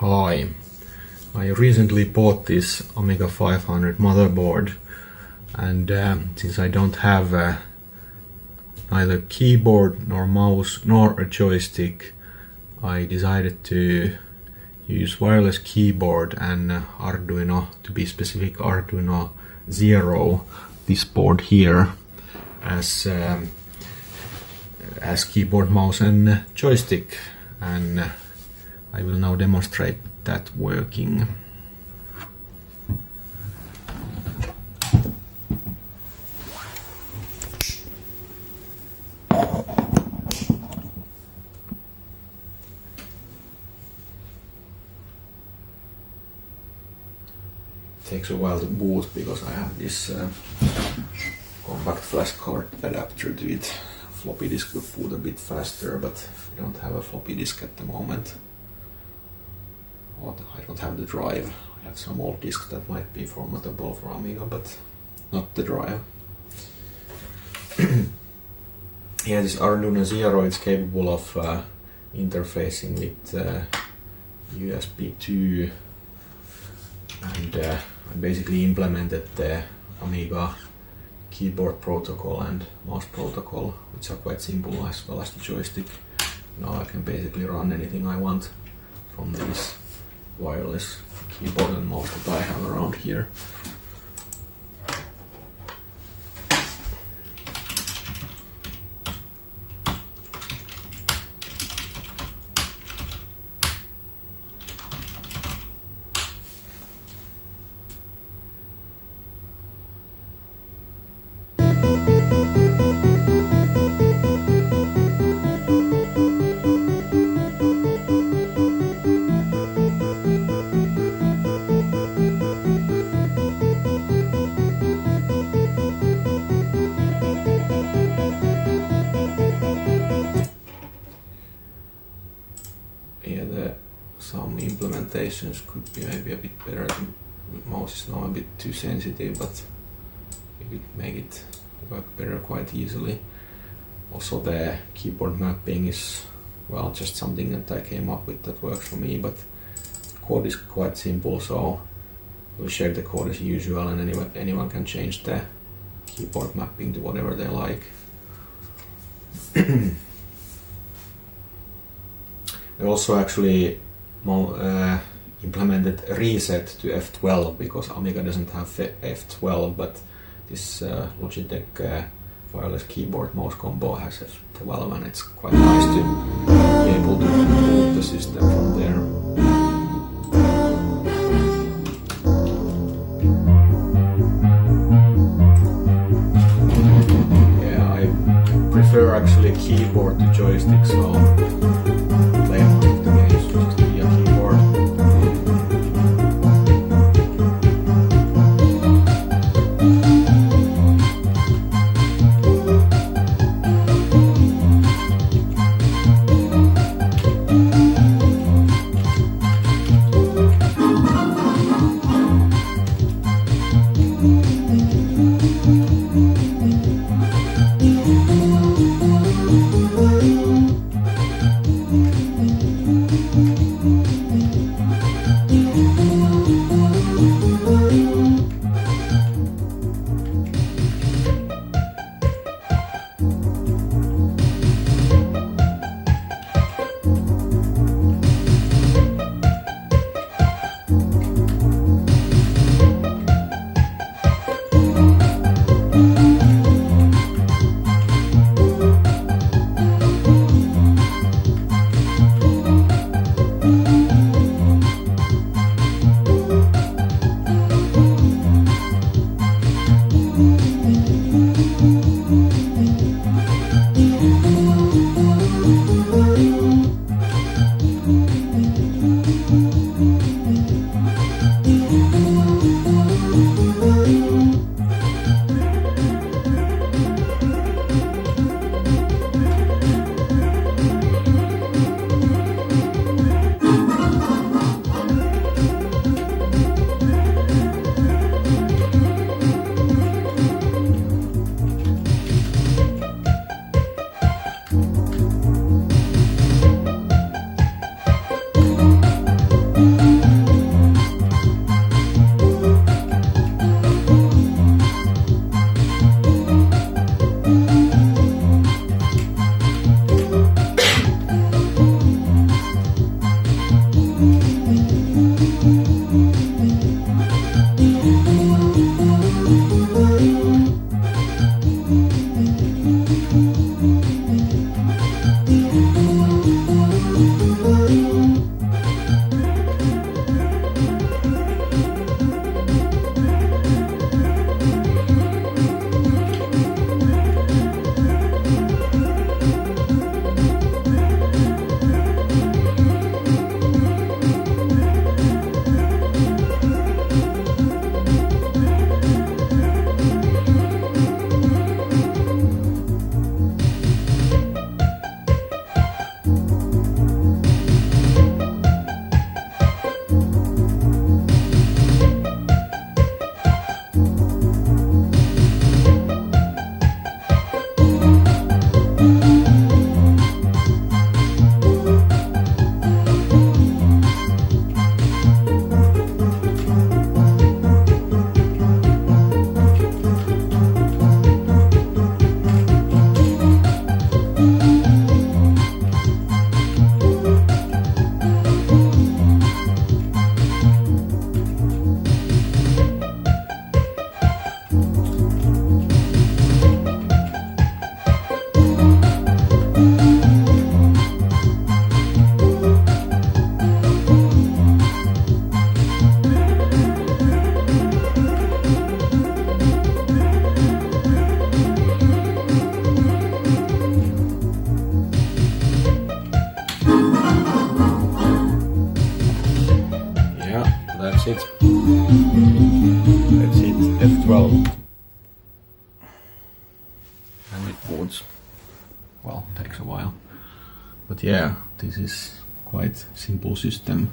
Hi, I recently bought this Amiga 500 motherboard, and since I don't have neither keyboard nor mouse nor a joystick, I decided to use wireless keyboard and Arduino, to be specific Arduino Zero, this board here, as keyboard, mouse and joystick, and I will now demonstrate that working. Takes a while to boot because I have this compact flash card adapter to it. Floppy disk would boot a bit faster, but I don't have a floppy disk at the moment. I don't have the drive. I have some old disks that might be formatable for Amiga, but not the drive. Yeah, this Arduino Zero is capable of interfacing with USB 2, and I basically implemented the Amiga keyboard protocol and mouse protocol, which are quite simple, as well as the joystick. Now I can basically run anything I want from this wireless keyboard and mouse that I have around here. Some implementations could be maybe a bit better. The mouse is now a bit too sensitive, but you could make it work better quite easily. Also, the keyboard mapping is, well, just something that I came up with that works for me, but the code is quite simple, so we'll share the code as usual, and anyone can change the keyboard mapping to whatever they like. We also actually implemented reset to F12 because Amiga doesn't have F12, but this Logitech wireless keyboard mouse combo has F12, and it's quite nice to be able to boot the system from there. Yeah, I prefer actually keyboard to joystick, so play one of the games just via keyboard. That's it. Let's hit F12. And it boots. Well, takes a while. But yeah, this is quite simple system.